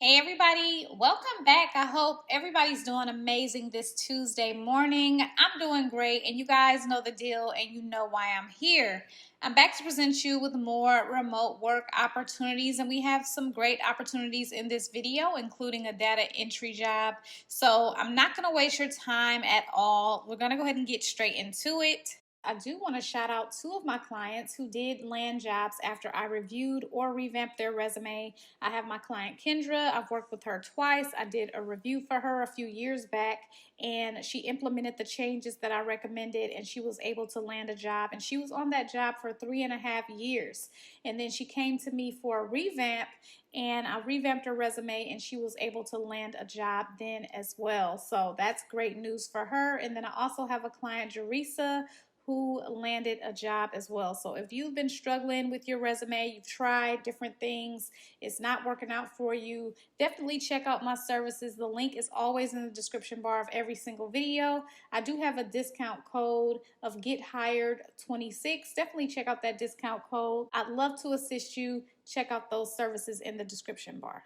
Hey everybody, welcome back. I hope everybody's doing amazing this Tuesday morning. I'm doing great, and you guys know the deal and you know why I'm here. I'm back to present you with more remote work opportunities, and we have some great opportunities in this video, including a data entry job. So I'm not going to waste your time at all. We're going to go ahead and get straight into it. I do want to shout out two of my clients who did land jobs after I reviewed or revamped their resume. I have my client Kendra. I've worked with her twice. I did a review for her a few years back, and she implemented the changes that I recommended, and she was able to land a job. And she was on that job for 3.5 years. And then she came to me for a revamp, and I revamped her resume, and she was able to land a job then as well. So that's great news for her. And then I also have a client, Jerisa, who landed a job as well. So if you've been struggling with your resume, you've tried different things, it's not working out for you, definitely check out my services. The link is always in the description bar of every single video. I do have a discount code of Get Hired 26. Definitely check out that discount code. I'd love to assist you. Check out those services in the description bar.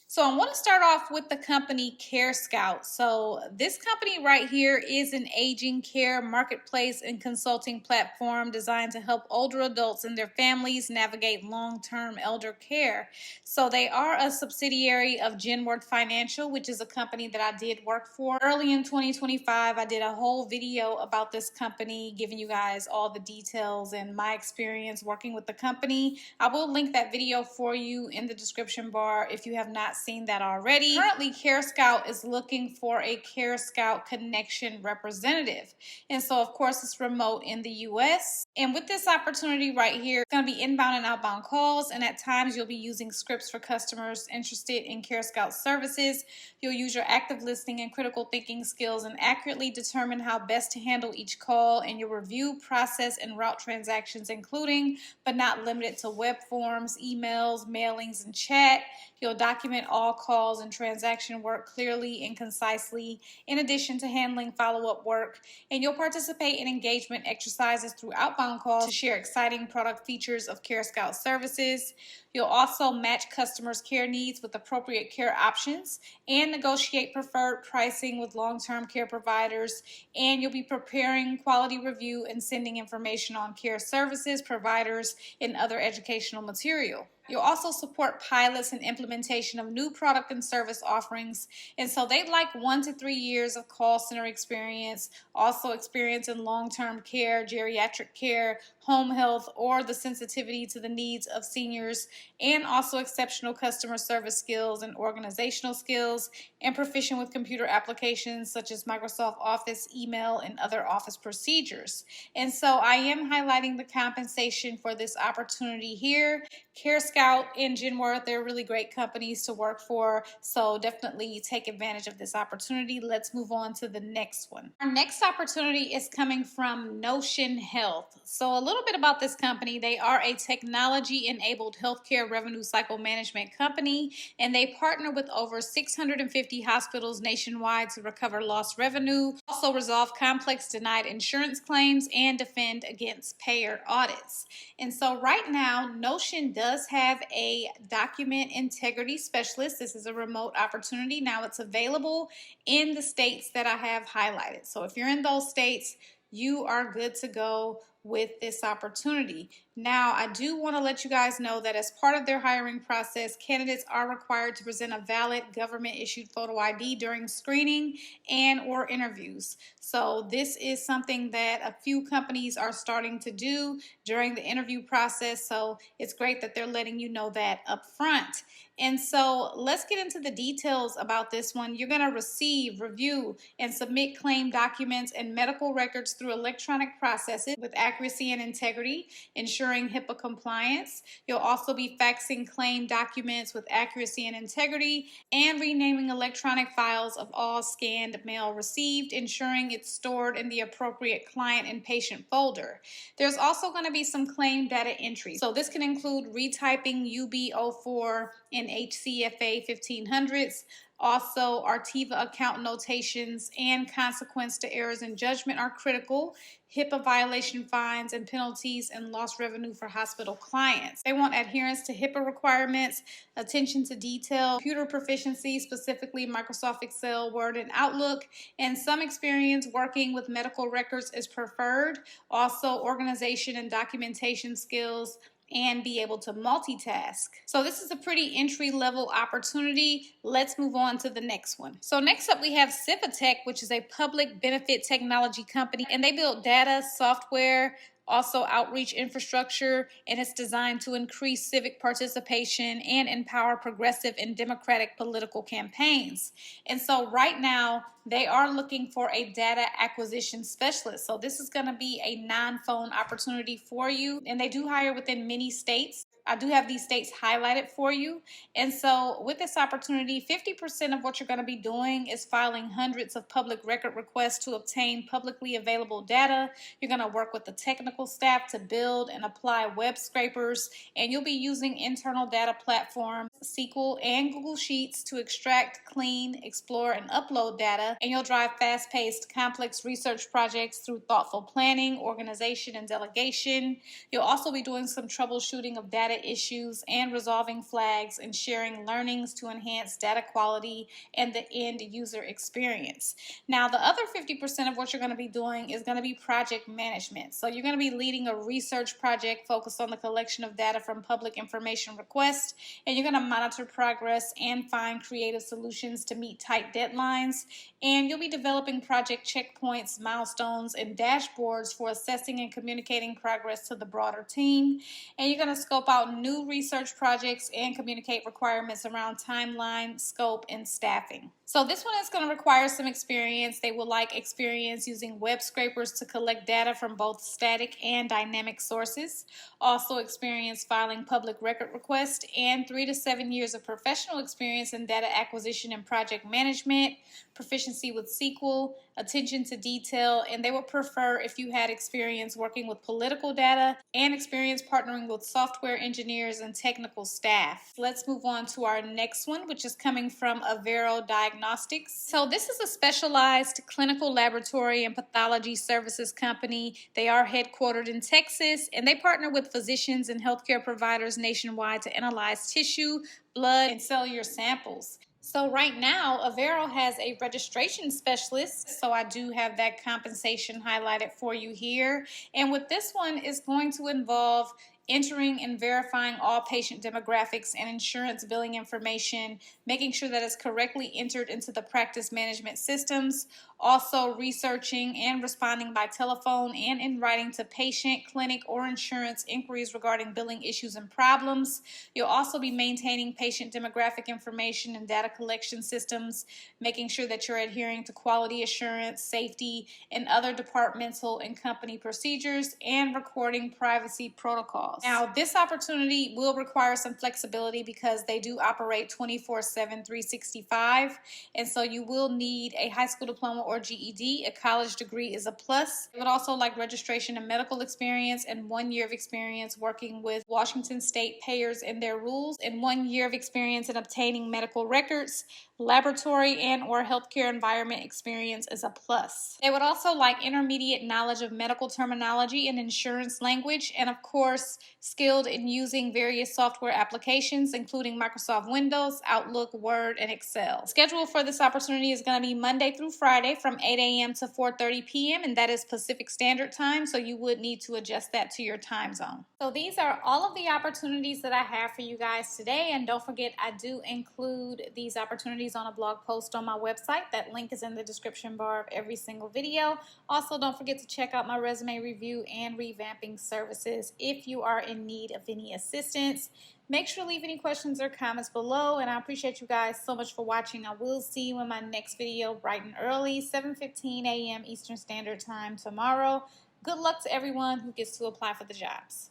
So I want to start off with the company Care Scout. So this company right here is an aging care marketplace and consulting platform designed to help older adults and their families navigate long-term elder care. So they are a subsidiary of Genworth Financial, which is a company that I did work for. Early in 2025, I did a whole video about this company, giving you guys all the details and my experience working with the company. I will link that video for you in the description bar if you have not seen that already. Currently, Care Scout is looking for a Care Scout Connection representative. And so, of course, it's remote in the US. And with this opportunity right here, it's going to be inbound and outbound calls. And at times, you'll be using scripts for customers interested in Care Scout services. You'll use your active listening and critical thinking skills and accurately determine how best to handle each call. And you'll review, process, and route transactions, including but not limited to web forms, emails, mailings, and chat. You'll document all calls and transaction work clearly and concisely, in addition to handling follow-up work. And you'll participate in engagement exercises through outbound calls to share exciting product features of Care Scout services. You'll also match customers' care needs with appropriate care options and negotiate preferred pricing with long-term care providers. And you'll be preparing quality review and sending information on care services, providers, and other educational material. You'll also support pilots and implementation of new product and service offerings. And so they'd like 1 to 3 years of call center experience, also experience in long-term care, geriatric care, home health, or the sensitivity to the needs of seniors, and also exceptional customer service skills and organizational skills, and proficient with computer applications such as Microsoft Office, email, and other office procedures. And so I am highlighting the compensation for this opportunity here. Care Scout and Genworth, they're really great companies to work for, so definitely take advantage of this opportunity. Let's move on to the next one. Our next opportunity is coming from Notion Health. So a little bit about this company. They are a technology-enabled healthcare revenue cycle management company, and they partner with over 650 hospitals nationwide to recover lost revenue, also resolve complex denied insurance claims, and defend against payer audits. And so right now, Notion does have a document integrity specialist. This is a remote opportunity. Now it's available in the states that I have highlighted. So if you're in those states, you are good to go with this opportunity. Now, I do want to let you guys know that as part of their hiring process, candidates are required to present a valid government-issued photo ID during screening and or interviews. So this is something that a few companies are starting to do during the interview process. So it's great that they're letting you know that up front. And so let's get into the details about this one. You're going to receive, review, and submit claim documents and medical records through electronic processes with accuracy and integrity, ensuring HIPAA compliance. You'll also be faxing claim documents with accuracy and integrity and renaming electronic files of all scanned mail received, ensuring it's stored in the appropriate client and patient folder. There's also going to be some claim data entry. So this can include retyping UB04 in HCFA 1500s. Also, Artiva account notations and consequence to errors in judgment are critical. HIPAA violation fines and penalties and lost revenue for hospital clients. They want adherence to HIPAA requirements, attention to detail, computer proficiency, specifically Microsoft Excel, Word, and Outlook, and some experience working with medical records is preferred. Also, organization and documentation skills, and be able to multitask. So this is a pretty entry-level opportunity. Let's move on to the next one. So next up we have Civitech, which is a public benefit technology company, and they build data, software, also outreach infrastructure, and it's designed to increase civic participation and empower progressive and democratic political campaigns. And so right now they are looking for a data acquisition specialist. So this is going to be a non-phone opportunity for you, and they do hire within many states. I do have these states highlighted for you. And so with this opportunity, 50% of what you're going to be doing is filing hundreds of public record requests to obtain publicly available data. You're going to work with the technical staff to build and apply web scrapers, and you'll be using internal data platforms, SQL and Google Sheets to extract, clean, explore, and upload data. And you'll drive fast-paced, complex research projects through thoughtful planning, organization, and delegation. You'll also be doing some troubleshooting of data issues and resolving flags and sharing learnings to enhance data quality and the end user experience. Now, the other 50% of what you're going to be doing is going to be project management. So you're going to be leading a research project focused on the collection of data from public information requests, and you're going to monitor progress and find creative solutions to meet tight deadlines. And you'll be developing project checkpoints, milestones, and dashboards for assessing and communicating progress to the broader team. And you're going to scope out new research projects and communicate requirements around timeline, scope, and staffing. So this one is going to require some experience. They will like experience using web scrapers to collect data from both static and dynamic sources. Also experience filing public record requests, and 3 to 7 years of professional experience in data acquisition and project management, proficiency with SQL, attention to detail, and they would prefer if you had experience working with political data and experience partnering with software engineers and technical staff. Let's move on to our next one, which is coming from Avero Diagnostics. So this is a specialized clinical laboratory and pathology services company. They are headquartered in Texas, and they partner with physicians and healthcare providers nationwide to analyze tissue, blood, and cellular samples. So right now, Avero has a registration specialist, so I do have that compensation highlighted for you here. And with this one, is going to involve entering and verifying all patient demographics and insurance billing information, making sure that it's correctly entered into the practice management systems, also researching and responding by telephone and in writing to patient, clinic, or insurance inquiries regarding billing issues and problems. You'll also be maintaining patient demographic information and data collection systems, making sure that you're adhering to quality assurance, safety, and other departmental and company procedures, and recording privacy protocols. Now, this opportunity will require some flexibility because they do operate 24/7, 365, and so you will need a high school diploma or GED. A college degree is a plus. They would also like registration and medical experience and 1 year of experience working with Washington State payers and their rules, and 1 year of experience in obtaining medical records. Laboratory and or healthcare environment experience is a plus. They would also like intermediate knowledge of medical terminology and insurance language, and of course, skilled in using various software applications, including Microsoft Windows, Outlook, Word, and Excel. Schedule for this opportunity is going to be Monday through Friday from 8 a.m. to 4:30 p.m., and that is Pacific Standard Time, so you would need to adjust that to your time zone. So these are all of the opportunities that I have for you guys today, and don't forget, I do include these opportunities on a blog post on my website. That link is in the description bar of every single video. Also, don't forget to check out my resume review and revamping services if you are in need of any assistance. Make sure to leave any questions or comments below, and I appreciate you guys so much for watching. I will see you in my next video bright and early, 7:15 a.m. Eastern Standard Time tomorrow. Good luck to everyone who gets to apply for the jobs.